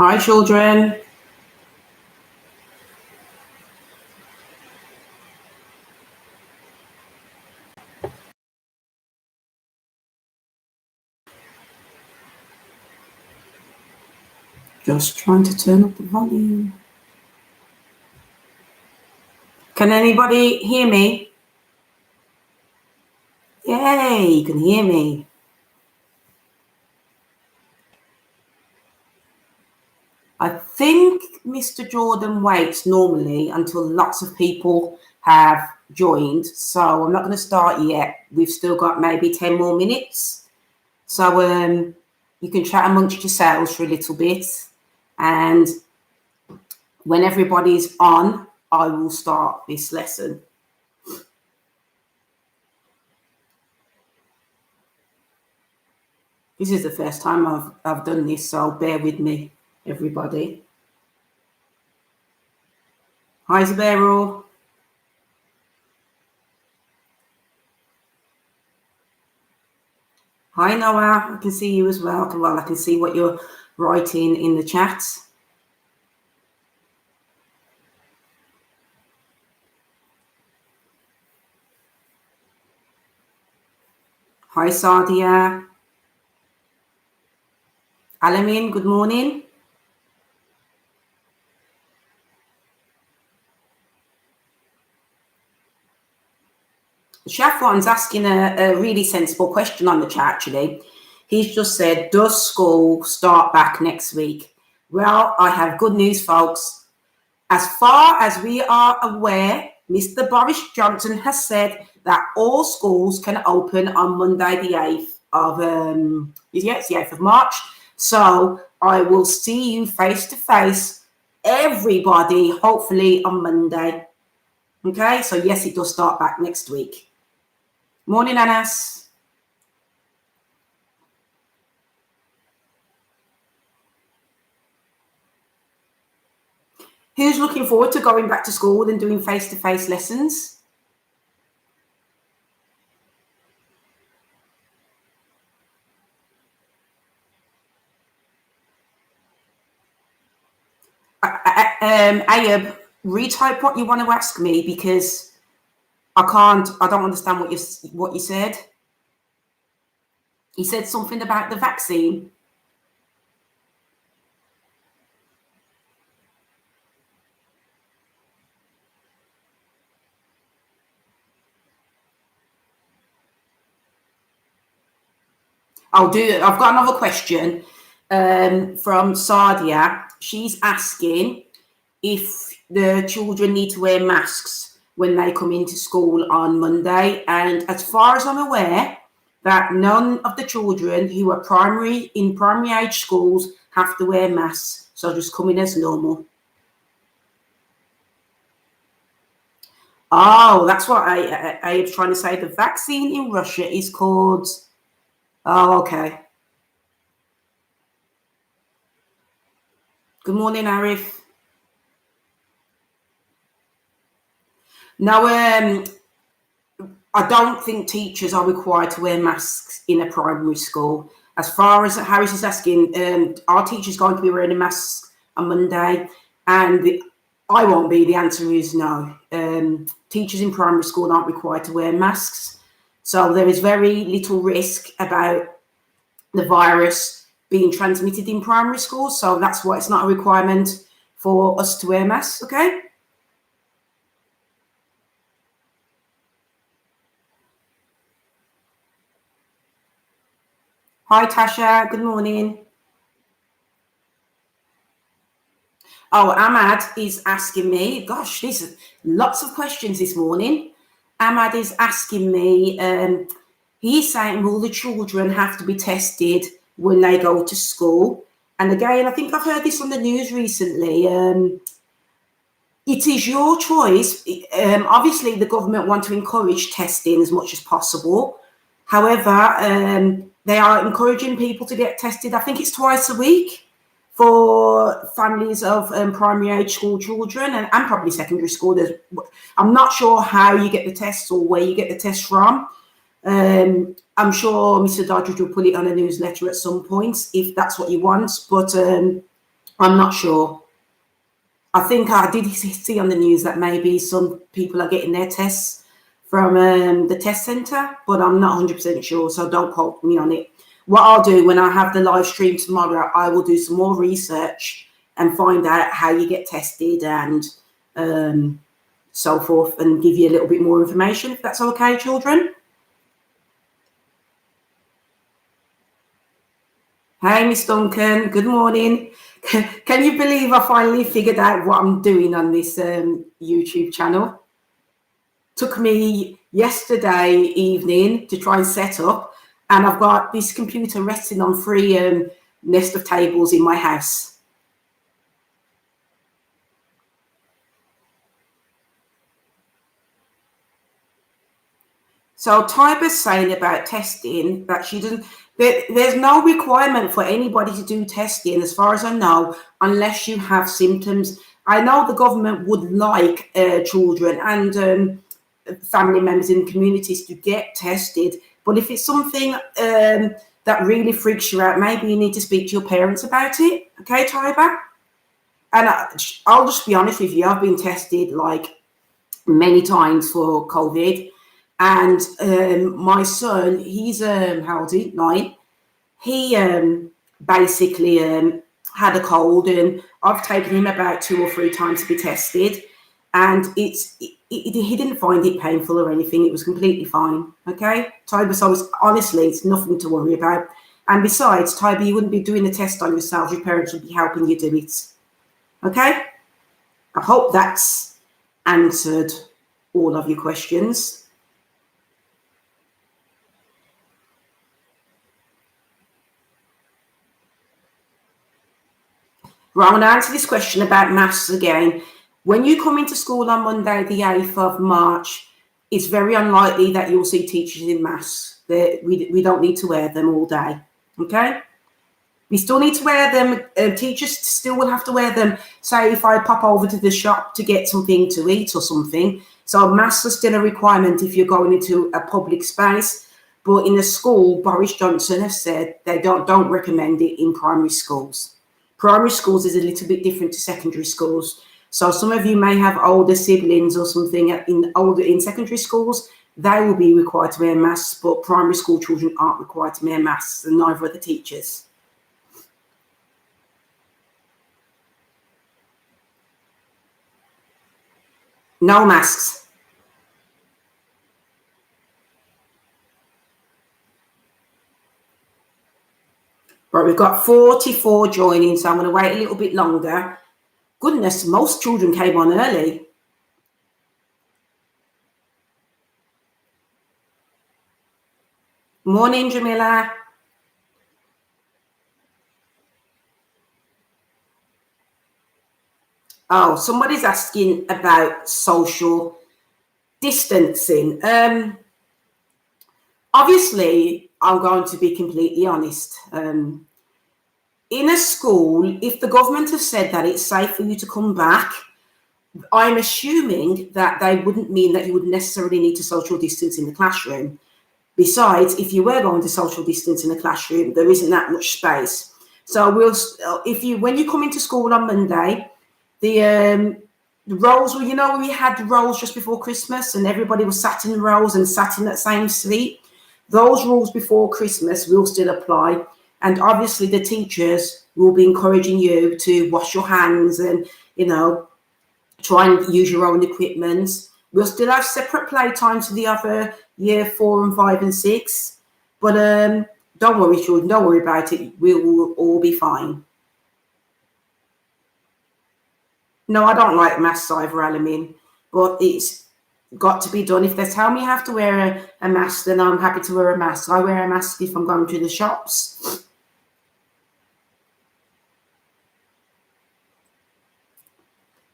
Hi, children. Just trying to turn up the volume. Can anybody hear me? Yay, you can hear me. I think Mr. Jordan waits normally until lots of people have joined. So I'm not going to start yet. We've still got maybe 10 more minutes. So you can chat amongst yourselves for a little bit. And when everybody's on, I will start this lesson. This is the first time I've done this, so bear with me, everybody. Hi, Zabero. Hi, Noah. I can see you as well. Well, I can see what you're writing in the chat. Hi, Sadia. Alamin, good morning. Shafwan's asking a really sensible question on the chat, actually. He's just said, does school start back next week? Well, I have good news, folks. As far as we are aware, Mr. Boris Johnson has said that all schools can open on Monday, the 8th of it's the 8th of March. So I will see you face to face, everybody, hopefully on Monday. Okay, so yes, it does start back next week. Morning, Anas. Who's looking forward to going back to school and doing face-to-face lessons? Ayub, retype what you want to ask me because I don't understand what you said. He said something about the vaccine. I've got another question from Sadia. She's asking if the children need to wear masks when they come into school on Monday. And as far as I'm aware, that none of the children who are in primary age schools have to wear masks. So just come in as normal. Oh, that's what I was trying to say. The vaccine in Russia is called... Oh, okay. Good morning, Arif. Now, I don't think teachers are required to wear masks in a primary school. As far as Harris is asking, are teachers going to be wearing a mask on Monday? And I won't be. The answer is no. Teachers in primary school aren't required to wear masks. So there is very little risk about the virus being transmitted in primary schools. So that's why it's not a requirement for us to wear masks, okay? Hi, Tasha. Good morning. Oh, Ahmad is asking me, gosh, there's lots of questions this morning. Ahmad is asking me, he's saying, will the children have to be tested when they go to school? And again, I think I've heard this on the news recently. It is your choice. Obviously, the government want to encourage testing as much as possible. However, they are encouraging people to get tested. I think it's twice a week for families of primary age school children and probably secondary school. I'm not sure how you get the tests or where you get the tests from. I'm sure Mr. Doddridge will put it on a newsletter at some point if that's what he wants. But I'm not sure. I think I did see on the news that maybe some people are getting their tests from the test centre, but I'm not 100% sure, so don't quote me on it. What I'll do when I have the live stream tomorrow, I will do some more research and find out how you get tested and so forth, and give you a little bit more information, if that's okay, children. Hey, Miss Duncan, good morning. Can you believe I finally figured out what I'm doing on this YouTube channel? Took me yesterday evening to try and set up, and I've got this computer resting on three nest of tables in my house. So Tyba's saying about testing that she doesn't, there's no requirement for anybody to do testing, as far as I know, unless you have symptoms. I know the government would like children and family members in communities to get tested, but if it's something that really freaks you out, maybe you need to speak to your parents about it. Okay, Tyba? And I'll just be honest with you, I've been tested like many times for COVID. And my son, he's how old is he? 9. He basically had a cold, and I've taken him about 2 or 3 times to be tested, and he didn't find it painful or anything. It was completely fine. Okay, Toby, so honestly, it's nothing to worry about. And besides, Toby, you wouldn't be doing the test on yourself. Your parents would be helping you do it. Okay, I hope that's answered all of your questions. Right, I'm going to answer this question about maths again. When you come into school on Monday, the 8th of March, it's very unlikely that you'll see teachers in maths. We don't need to wear them all day, okay? We still need to wear them. Teachers still will have to wear them, say, if I pop over to the shop to get something to eat or something. So masks are still a requirement if you're going into a public space. But in a school, Boris Johnson has said they don't recommend it in primary schools. Primary schools is a little bit different to secondary schools. So some of you may have older siblings or something in secondary schools. They will be required to wear masks, but primary school children aren't required to wear masks, and neither are the teachers. No masks. Right, we've got 44 joining, so I'm going to wait a little bit longer. Goodness, most children came on early. Morning, Jamila. Oh, somebody's asking about social distancing. Obviously, I'm going to be completely honest. In a school, if the government has said that it's safe for you to come back, I'm assuming that they wouldn't mean that you would necessarily need to social distance in the classroom. Besides, if you were going to social distance in the classroom, there isn't that much space. So when you come into school on Monday, the rows, well, you know, we had the rows just before Christmas and everybody was sat in rows and sat in that same seat. Those rules before Christmas will still apply. And obviously the teachers will be encouraging you to wash your hands and, you know, try and use your own equipment. We'll still have separate play times for the other year 4 and 5 and 6. But don't worry, children, don't worry about it. We will all be fine. No, I don't like masks either, Alamin, but it's got to be done. If they tell me I have to wear a mask, then I'm happy to wear a mask. I wear a mask if I'm going to the shops.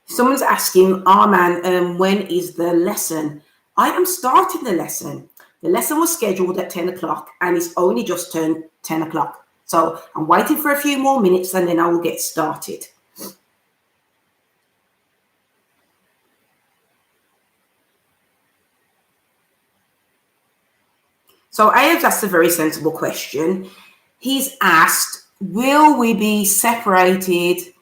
Someone's asking, Arman, when is the lesson? I am starting the lesson. The lesson was scheduled at 10 o'clock and it's only just turned 10 o'clock. So I'm waiting for a few more minutes and then I will get started. So Ayob's asked a very sensible question. He's asked, will we be separated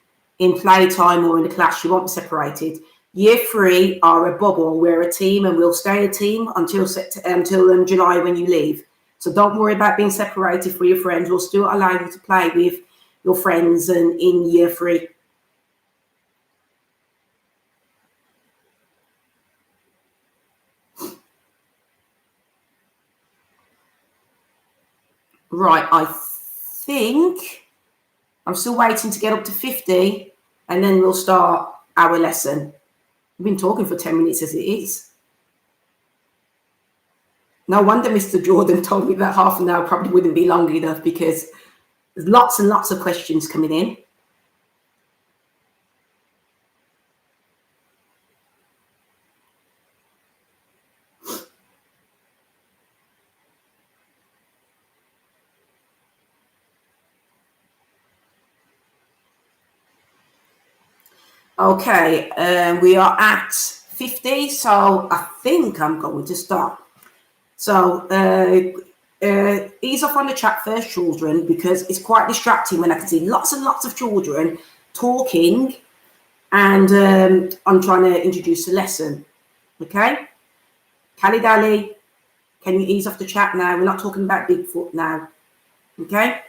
in playtime or in the class, you won't be separated. Year 3 are a bubble. We're a team, and we'll stay a team until July when you leave. So don't worry about being separated from your friends. We'll still allow you to play with your friends and in year 3. Right, I think I'm still waiting to get up to 50, and then we'll start our lesson. We've been talking for 10 minutes as it is. No wonder Mr. Jordan told me that half an hour probably wouldn't be long enough, because there's lots and lots of questions coming in. Okay, we are at 50, so I think I'm going to start. So ease off on the chat first, children, because it's quite distracting when I can see lots and lots of children talking, and I'm trying to introduce a lesson. Okay, Khalid Ali, can you ease off the chat now? We're not talking about Bigfoot now. Okay,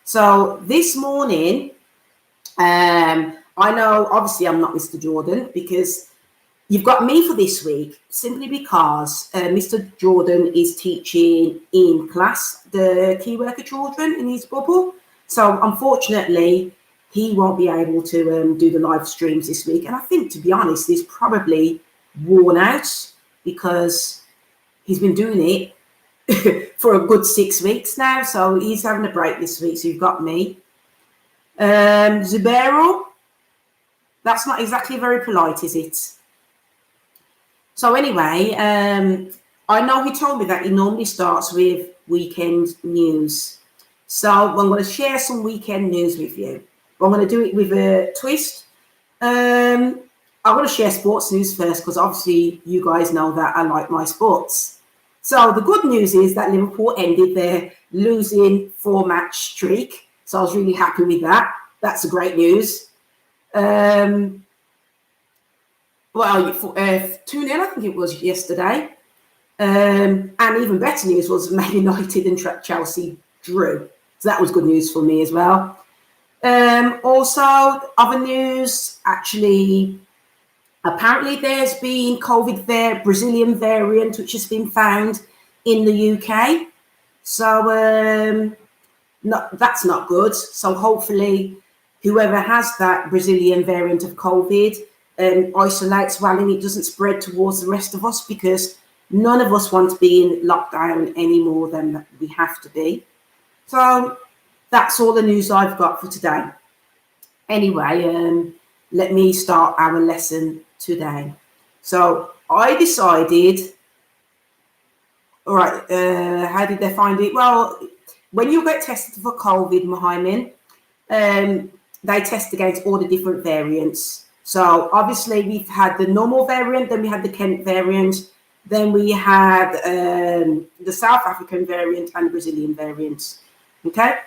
so this morning, I know obviously I'm not Mr. Jordan, because you've got me for this week simply because Mr. Jordan is teaching in class the key worker children in his bubble. So unfortunately, he won't be able to do the live streams this week. And I think, to be honest, he's probably worn out because he's been doing it for a good 6 weeks now. So he's having a break this week. So you've got me. Zubero, that's not exactly very polite, is it? So anyway, I know he told me that he normally starts with weekend news. So I'm going to share some weekend news with you. But I'm going to do it with a twist. I'm going to share sports news first, because obviously you guys know that I like my sports. So the good news is that Liverpool ended their losing 4-match streak. So I was really happy with that. That's a great news. Well, 2-0, I think it was yesterday. And even better news was Man United and Chelsea drew. So that was good news for me as well. Also, other news, actually, apparently there's been Brazilian variant, which has been found in the UK. So that's not good. So hopefully whoever has that Brazilian variant of COVID isolates well, and it doesn't spread towards the rest of us, because none of us want to be in lockdown any more than we have to be. So that's all the news I've got for today. Anyway, let me start our lesson today. So I decided, all right, how did they find it? Well, when you get tested for COVID, Mohammed, they test against all the different variants. So obviously we've had the normal variant, then we had the Kent variant, then we had the South African variant and the Brazilian variant. Okay?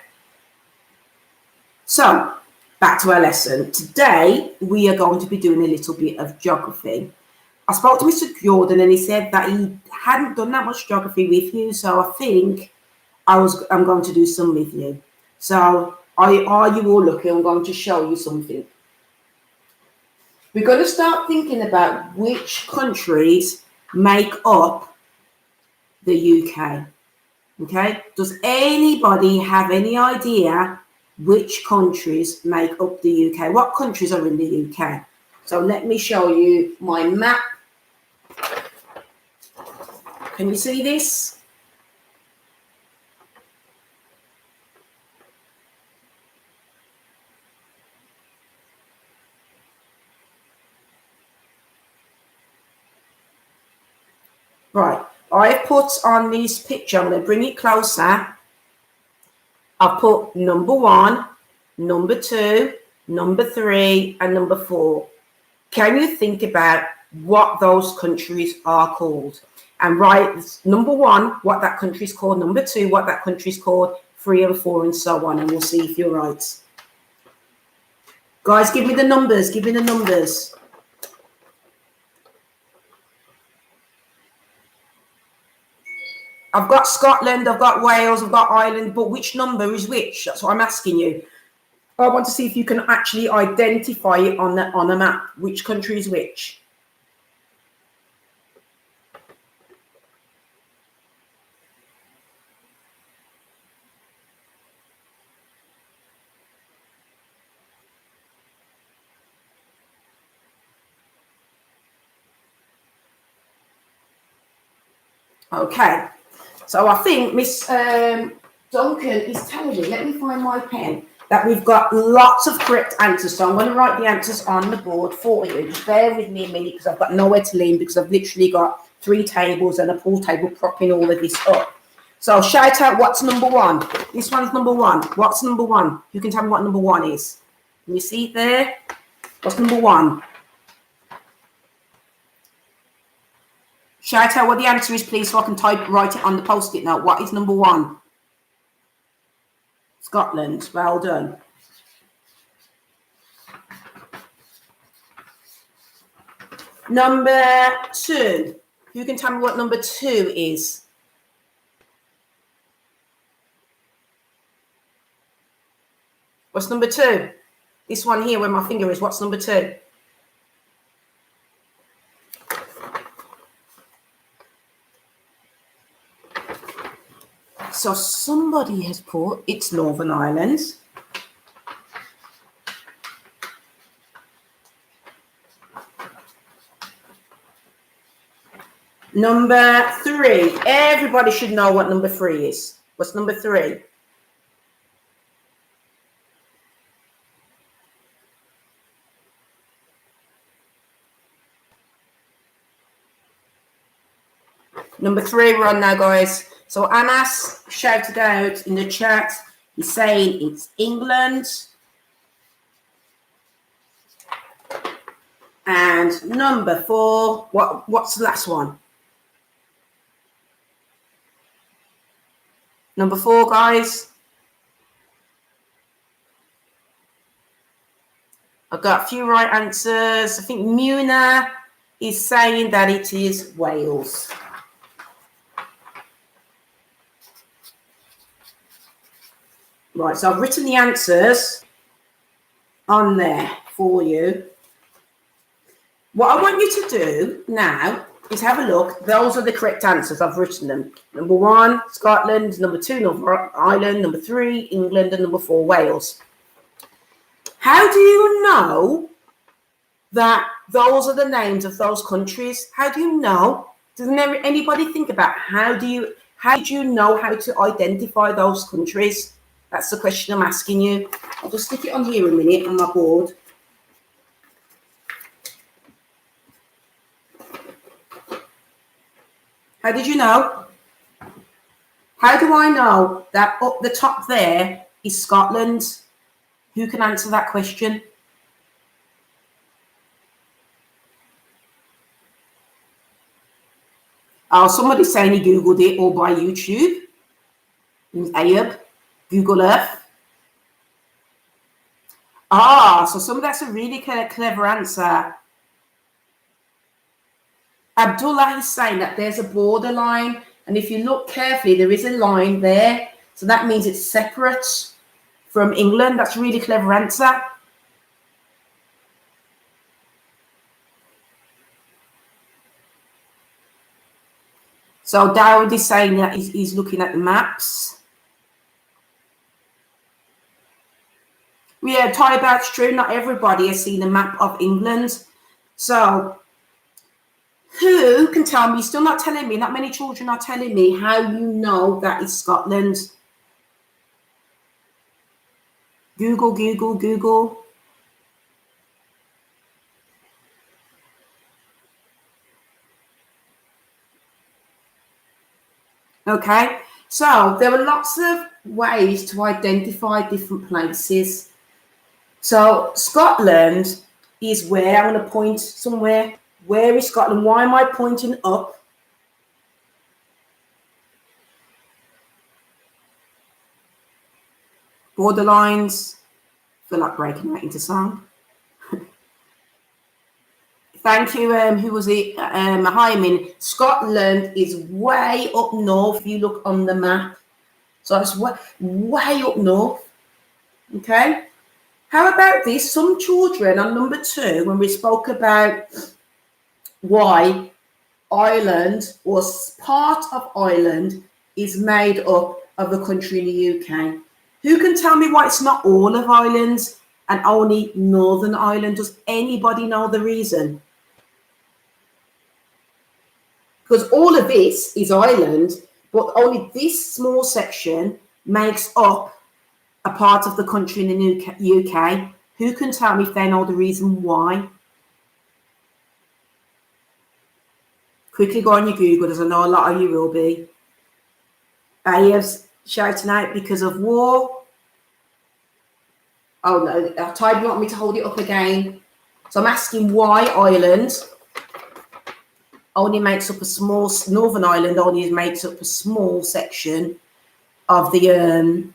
So back to our lesson. Today we are going to be doing a little bit of geography. I spoke to Mr. Jordan, and he said that he hadn't done that much geography with you, so I think I'm going to do some with you. So are you all looking? I'm going to show you something. We're going to start thinking about which countries make up the UK. Okay? Does anybody have any idea which countries make up the UK? What countries are in the UK? So let me show you my map. Can you see this? Right, I've put on this picture, I'm going to bring it closer. I've put number 1, number 2, number 3, and number 4. Can you think about what those countries are called? And write number 1, what that country is called, number 2, what that country is called, 3 and 4, and so on, and we'll see if you're right. Guys, give me the numbers. Give me the numbers. I've got Scotland, I've got Wales, I've got Ireland, but which number is which? That's what I'm asking you. I want to see if you can actually identify it on a map. Which country is which? Okay, so I think Miss Duncan is telling me, let me find my pen, that we've got lots of correct answers. So I'm going to write the answers on the board for you. Just bear with me a minute because I've got nowhere to lean, because I've literally got 3 tables and a pool table propping all of this up. So shout out, what's number 1? This one's number 1. What's number 1? You can tell me what number 1 is. Can you see it there? What's number 1? Shout out what the answer is, please, so I can write it on the post-it note. What is number 1? Scotland. Well done. Number 2. Who can tell me what number 2 is? What's number 2? This one here where my finger is. What's number 2? So somebody has put it's Northern Ireland. Number 3. Everybody should know what number 3 is. What's number 3? Number 3 we're on now, guys. So Anas shouted out in the chat, he's saying it's England. And number 4, what's the last one? Number 4, guys. I've got a few right answers. I think Muna is saying that it is Wales. Right, so I've written the answers on there for you. What I want you to do now is have a look. Those are the correct answers. I've written them. Number 1, Scotland. Number 2, Northern Ireland. Number 3, England. And number 4, Wales. How do you know that those are the names of those countries? How do you know? Doesn't anybody think about how do you know how to identify those countries? That's the question I'm asking you. I'll just stick it on here a minute on my board. How did you know? How do I know that up the top there is Scotland? Who can answer that question? Oh, somebody's saying he Googled it or by YouTube. Ayub, Google Earth. So that's a really clever answer. Abdullah is saying that there's a borderline, and if you look carefully, there is a line there. So that means it's separate from England. That's a really clever answer. So Dawud is saying that he's looking at the maps. Yeah, Ty, that's true. Not everybody has seen a map of England. So who can tell me? Still not telling me. Not many children are telling me how you know that is Scotland. Google, Google, Google. Okay, so there are lots of ways to identify different places. So Scotland is where I'm going to point somewhere. Where is Scotland? Why am I pointing up? Borderlines. I feel like breaking that into song. Thank you. Who was it? Hyman. Scotland is way up north. If you look on the map, so it's way up north. Okay. How about this? Some children on number 2, when we spoke about why Ireland or part of Ireland is made up of a country in the UK. Who can tell me why it's not all of Ireland and only Northern Ireland? Does anybody know the reason? Because all of this is Ireland, but only this small section makes up a part of the country in the UK. Who can tell me if they know the reason why? Quickly go on your Google, as I know a lot of you will be. Ayev's shouting out because of war. Oh no, Ty, you want me to hold it up again? So I'm asking why Ireland only makes up a small, Northern Ireland only makes up a small section of the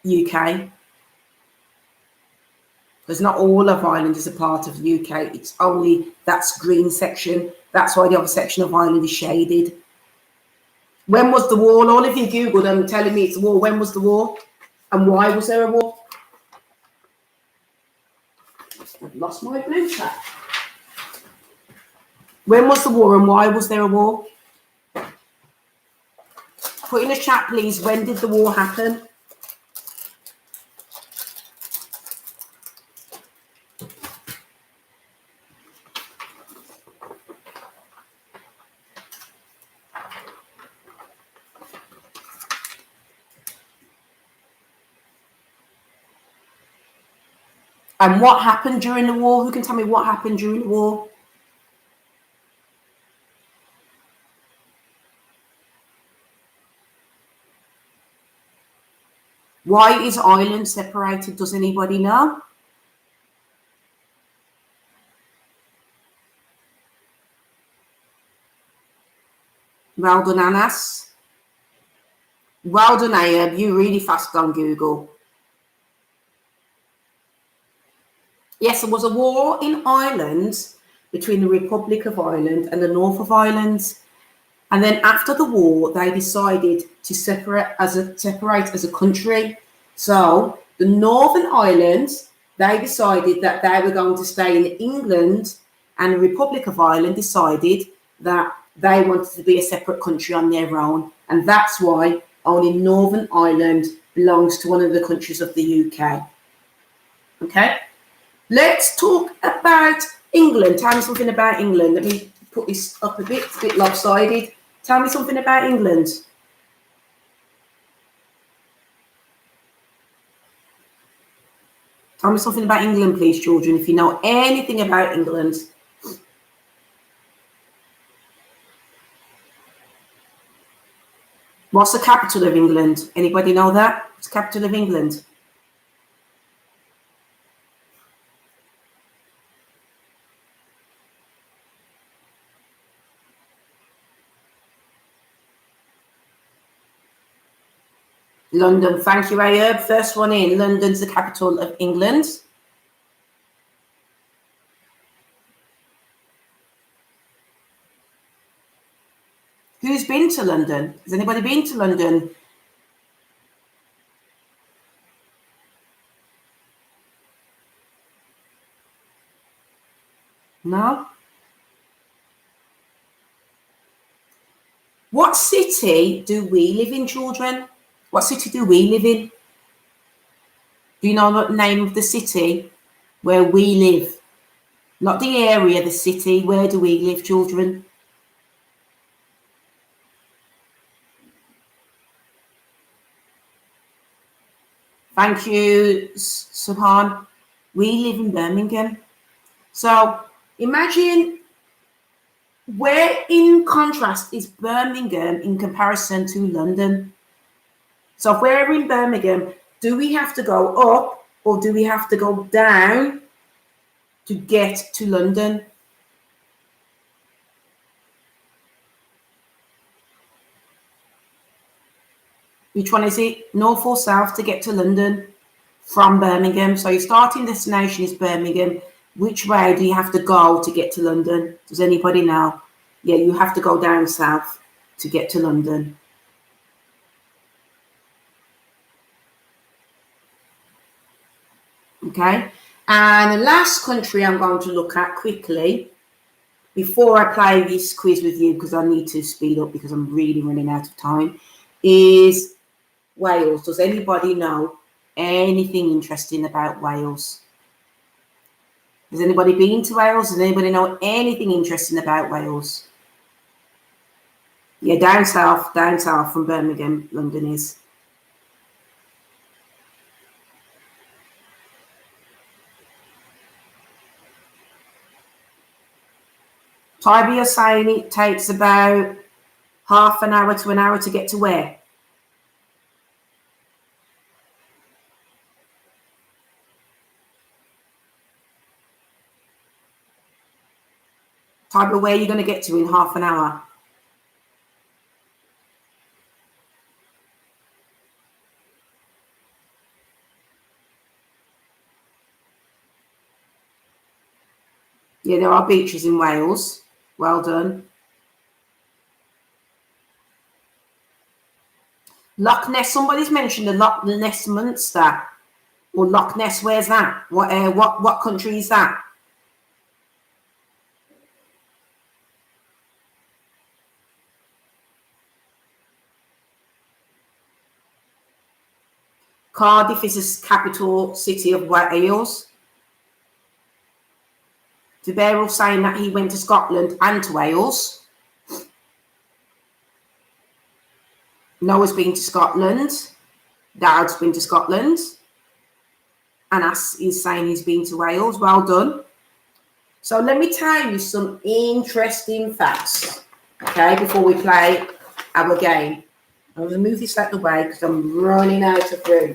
UK. Because not all of Ireland is a part of the UK. It's only that's green section. That's why the other section of Ireland is shaded. When was the war? All of you Googled and telling me it's a war. When was the war? And why was there a war? I've lost my blue chat. When was the war and why was there a war? Put in the chat, please. When did the war happen? And what happened during the war? Who can tell me what happened during the war? Why is Ireland separated? Does anybody know? Well done, Anas. Well done, Ayub. You're really fast on Google. Yes, there was a war in Ireland between the Republic of Ireland and the North of Ireland. And then after the war, they decided to separate as a country. So the Northern Ireland, they decided that they were going to stay in England, and the Republic of Ireland decided that they wanted to be a separate country on their own. And that's why only Northern Ireland belongs to one of the countries of the UK. Okay? Let's talk about England. Tell me something about England. Let me put this up a bit. It's a bit lopsided. Tell me something about England. Tell me something about England, please, children, if you know anything about England. What's the capital of England? Anybody know that? What's the capital of England? London. Thank you, Ayub. First one in. London's the capital of England. Who's been to London? Has anybody been to London? No? What city do we live in, children? What city do we live in? Do you know the name of the city where we live? Not the area, the city. Where do we live, children? Thank you, Subhan. We live in Birmingham. So imagine where in contrast is Birmingham in comparison to London? So if we're in Birmingham, do we have to go up or do we have to go down to get to London? Which one is it? North or south to get to London from Birmingham? So your starting destination is Birmingham. Which way do you have to go to get to London? Does anybody know? Yeah, you have to go down south to get to London. Okay, and the last country I'm going to look at quickly before I play this quiz with you, because I need to speed up because I'm really running out of time, is Wales. Does anybody know anything interesting about Wales? Has anybody been to Wales? Does anybody know anything interesting about Wales? Yeah, down south from Birmingham, London is. Tybee are saying it takes about half an hour to an hour to get to where? Tybee, where are you going to get to in half an hour? Yeah, there are beaches in Wales. Well done. Loch Ness. Somebody's mentioned the Loch Ness Monster or Loch Ness. Where's that? What country is that? Cardiff is the capital city of Wales. Beryl saying that he went to Scotland and to Wales. Noah's been to Scotland. Dad's been to Scotland. Anas is saying he's been to Wales. Well done. So let me tell you some interesting facts, okay, before we play our game. I'm going to move this out of the way because I'm running out of room.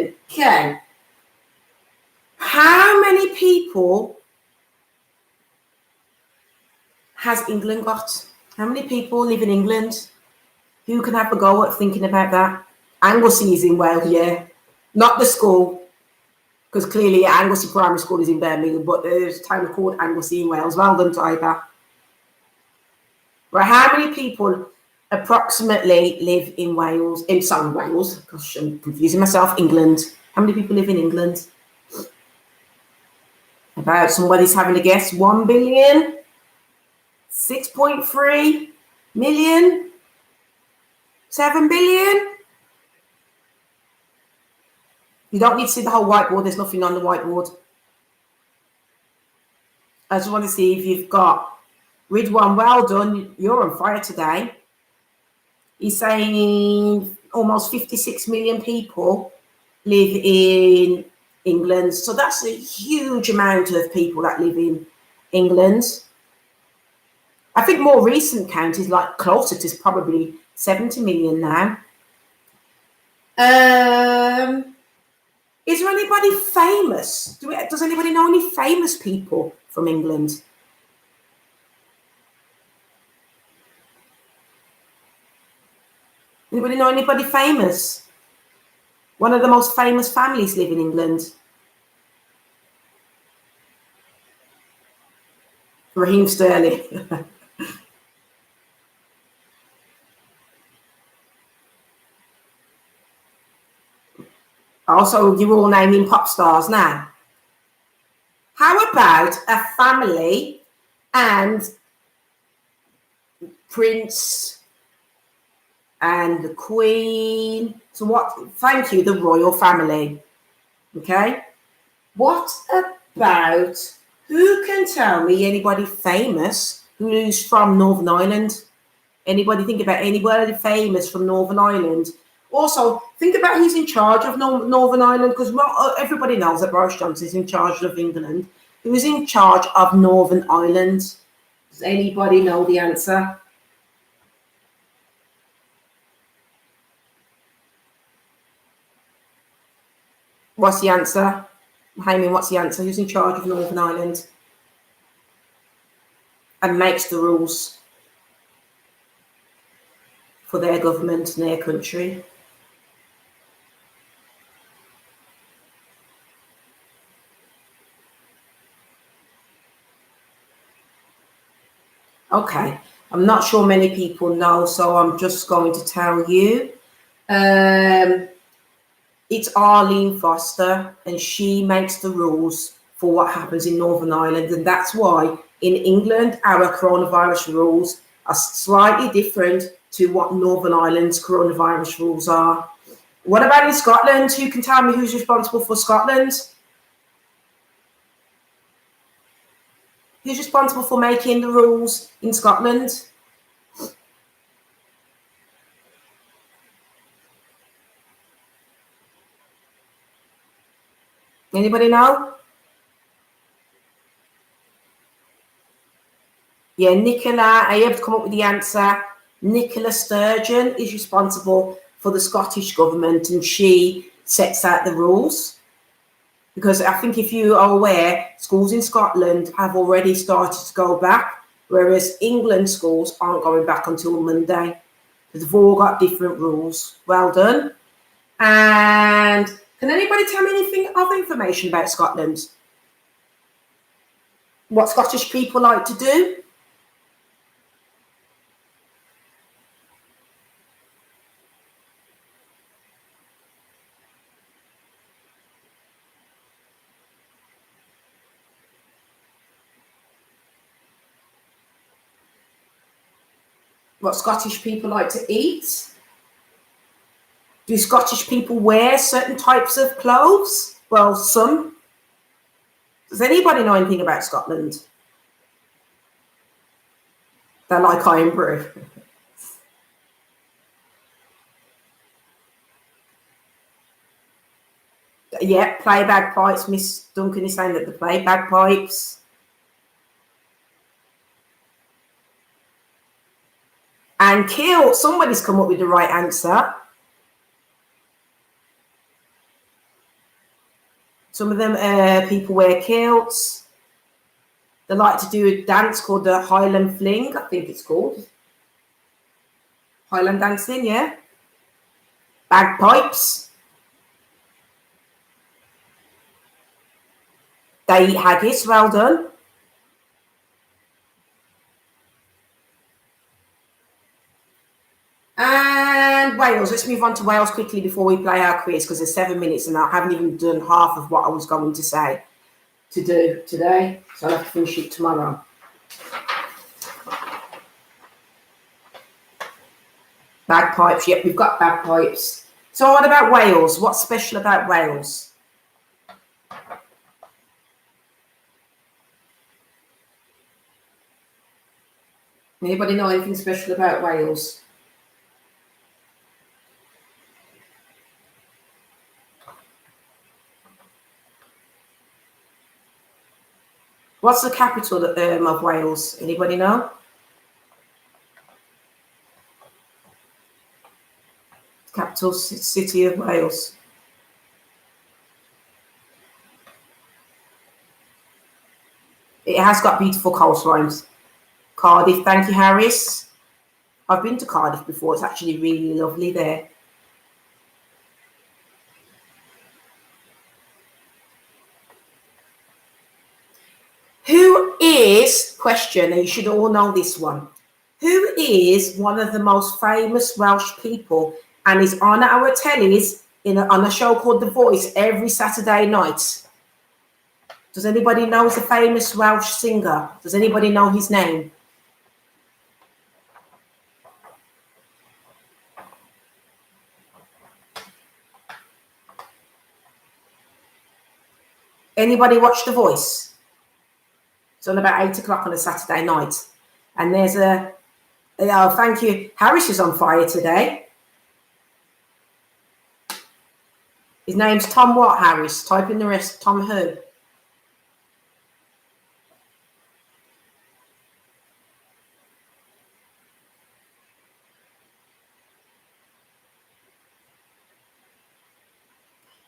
Okay. How many people has England got? How many people live in England? Who can have a go at thinking about that? Anglesey is in Wales, yeah. Not the school, because clearly Anglesey Primary School is in Birmingham, but there's a town called Anglesey in Wales. Well done, Tiber. Right, how many people approximately live in Wales? Wales. Gosh, I'm confusing myself. England. How many people live in England? About, somebody's having a guess. 1 billion? 6.3 million? 7 billion? You don't need to see the whole whiteboard. There's nothing on the whiteboard. I just want to see if you've got Ridwan. Well done. You're on fire today. He's saying almost 56 million people live in England. So that's a huge amount of people that live in England. I think more recent count is like closer to probably 70 million now. Is there anybody famous? Does anybody know any famous people from England? Anybody know anybody famous? One of the most famous families live in England. Raheem Sterling. Also, you're all naming pop stars now. How about a family and Prince and the Queen? So what? Thank you, the royal family. Okay. What about, who can tell me anybody famous who's from Northern Ireland? Anybody think about anybody famous from Northern Ireland? Also, think about who's in charge of Northern Ireland, because everybody knows that Boris Johnson is in charge of England. Who's in charge of Northern Ireland? Does anybody know the answer? What's the answer? Haimin, what's the answer? Who's in charge of Northern Ireland and makes the rules for their government and their country? Okay. I'm not sure many people know, so I'm just going to tell you. It's Arlene Foster, and she makes the rules for what happens in Northern Ireland. And that's why in England, our coronavirus rules are slightly different to what Northern Ireland's coronavirus rules are. What about in Scotland? Who can tell me who's responsible for Scotland? Who's responsible for making the rules in Scotland? Anybody know? Yeah, Nicola, I have to come up with the answer. Nicola Sturgeon is responsible for the Scottish government, and she sets out the rules. Because I think if you are aware, schools in Scotland have already started to go back, whereas England schools aren't going back until Monday. They've all got different rules. Well done. And can anybody tell me anything of information about Scotland? What Scottish people like to do? What Scottish people like to eat? Do Scottish people wear certain types of clothes? Well, some. Does anybody know anything about Scotland? They like iron brew. Yeah, play bagpipes. Miss Duncan is saying that they play bagpipes. And kilt. Somebody's come up with the right answer. Some of them people wear kilts. They like to do a dance called the Highland Fling, I think it's called. Highland dancing, yeah. Bagpipes. They eat haggis, well done. And Wales. Let's move on to Wales quickly before we play our quiz, because there's 7 minutes and I haven't even done half of what I was going to say to do today. So I'll have to finish it tomorrow. Bagpipes. Yep, we've got bagpipes. So what about Wales? What's special about Wales? Anybody know anything special about Wales? What's the capital of Wales? Anybody know? Capital city of Wales. It has got beautiful coastlines. Cardiff, thank you, Harris. I've been to Cardiff before. It's actually really lovely there. Who is, question, and you should all know this one. Who is one of the most famous Welsh people and is on our tellies on a show called The Voice every Saturday night? Does anybody know he's a famous Welsh singer? Does anybody know his name? Anybody watch The Voice? It's on about 8 o'clock on a Saturday night. And there's oh, thank you. Harris is on fire today. His name's Tom what, Harris? Type in the rest. Tom who?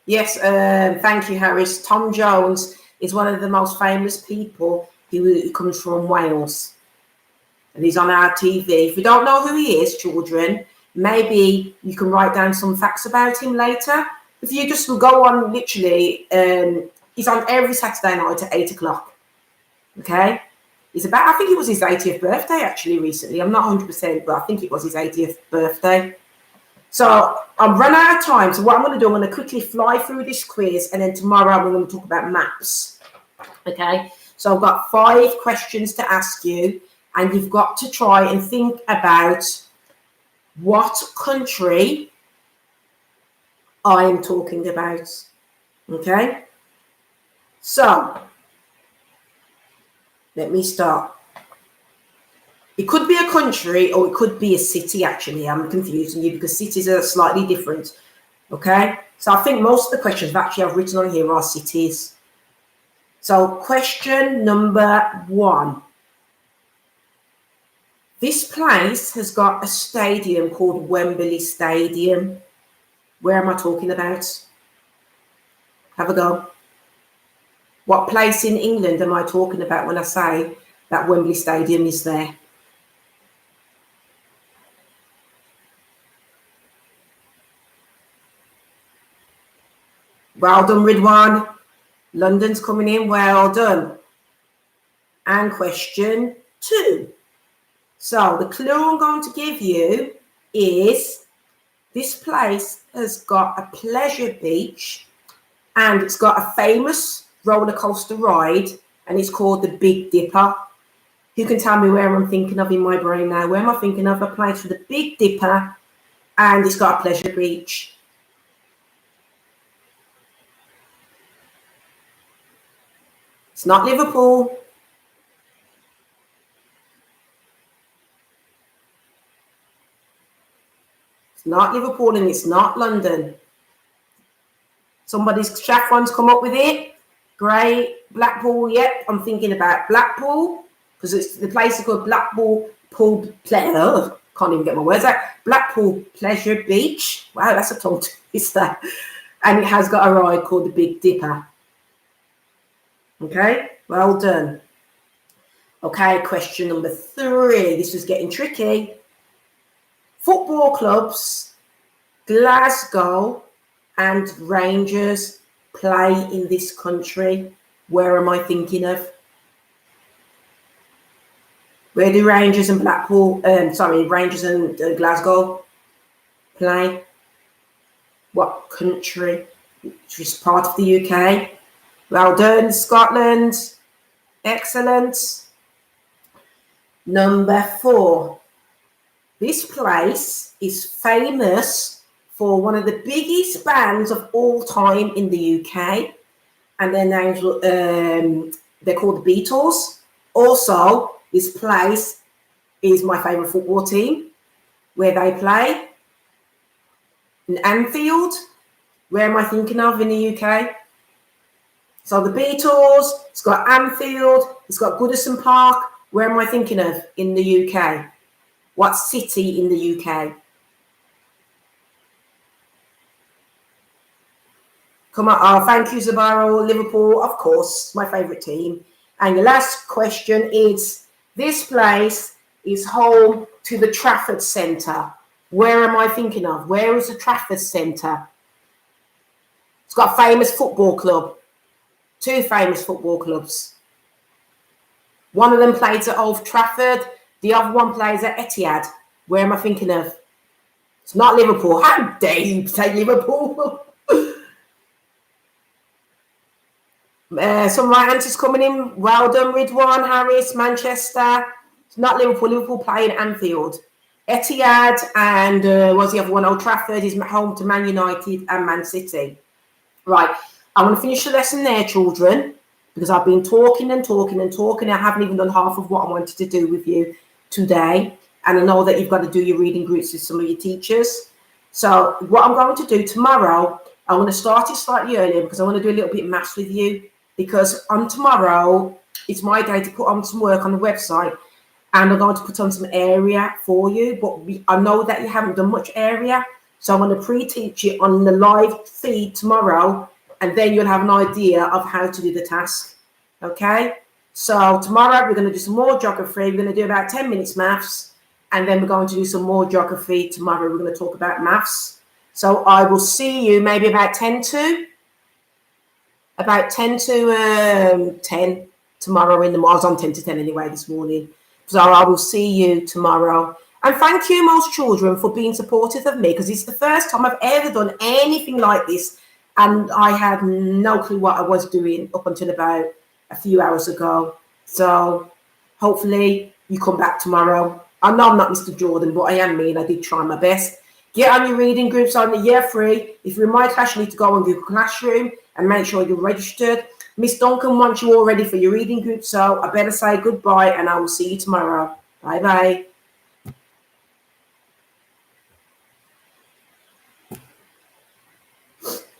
Yes, thank you, Harris. Tom Jones is one of the most famous people who comes from Wales. And he's on our TV. If you don't know who he is, children, maybe you can write down some facts about him later. If you just go on, literally, he's on every Saturday night at 8 o'clock. Okay? It's about, I think it was his 80th birthday actually recently. I'm not 100%, but I think it was his 80th birthday. So I've run out of time. So what I'm going to do, I'm going to quickly fly through this quiz, and then tomorrow we're going to talk about maps. Okay. So I've got 5 questions to ask you, and you've got to try and think about what country I am talking about. Okay. So let me start. It could be a country or it could be a city, actually. I'm confusing you because cities are slightly different. Okay. So I think most of the questions actually I've written on here are cities. So question number 1. This place has got a stadium called Wembley Stadium. Where am I talking about? Have a go. What place in England am I talking about when I say that Wembley Stadium is there? Well done, Ridwan. London's coming in. Well done. And question 2. So the clue I'm going to give you is this place has got a pleasure beach and it's got a famous roller coaster ride, and it's called the Big Dipper. Who can tell me where I'm thinking of in my brain now? Where am I thinking of? A place with the Big Dipper and it's got a pleasure beach. It's not Liverpool. It's not Liverpool and it's not London. Somebody's Saffron's come up with it. Great. Blackpool, yep. I'm thinking about Blackpool because it's the place is called Blackpool Pleasure. Can't even get my words out. Blackpool Pleasure Beach. Wow, that's a tongue twister. And it has got a ride called the Big Dipper. Okay, well done. Okay, question number 3. This was getting tricky. Football clubs, Glasgow and Rangers play in this country. Where am I thinking of? Where do Rangers and Rangers and Glasgow play? What country? Which is part of the UK. Well done, Scotland. Excellent. Number 4. This place is famous for one of the biggest bands of all time in the UK, and their names they're called the Beatles. Also, this place is my favourite football team, where they play in Anfield. Where am I thinking of in the UK? So the Beatles, it's got Anfield, it's got Goodison Park. Where am I thinking of in the UK? What city in the UK? Come on. Oh, thank you, Zabaro. Liverpool, of course, my favourite team. And the last question is, this place is home to the Trafford Centre. Where am I thinking of? Where is the Trafford Centre? It's got a famous football club. 2 famous football clubs. One of them plays at Old Trafford. The other one plays at Etihad. Where am I thinking of? It's not Liverpool. How dare you say Liverpool? Some right answers coming in. Well done, Ridwan, Harris, Manchester. It's not Liverpool. Liverpool play in Anfield. Etihad and what's the other one? Old Trafford is home to Man United and Man City. Right. I'm going to finish the lesson there, children, because I've been talking and talking and talking. I haven't even done half of what I wanted to do with you today. And I know that you've got to do your reading groups with some of your teachers. So what I'm going to do tomorrow, I'm going to start it slightly earlier because I want to do a little bit of maths with you. Because on tomorrow, it's my day to put on some work on the website. And I'm going to put on some area for you. But I know that you haven't done much area. So I'm going to pre-teach it on the live feed tomorrow. And then you'll have an idea of how to do the task. Okay? So tomorrow we're going to do some more geography. We're going to do about 10 minutes maths. And then we're going to do some more geography tomorrow. We're going to talk about maths. So I will see you maybe about 10 to 10. tomorrow in the morning. I was on 10 to 10 anyway this morning. So I will see you tomorrow. And thank you, most children, for being supportive of me, because it's the first time I've ever done anything like this. And I had no clue what I was doing up until about a few hours ago. So hopefully you come back tomorrow. I know I'm not Mr. Jordan, but I am me, and I did try my best. Get on your reading groups on the year 3. If you're in my class, you need to go on Google Classroom and make sure you're registered. Miss Duncan wants you all ready for your reading group, so I better say goodbye, and I will see you tomorrow. Bye-bye.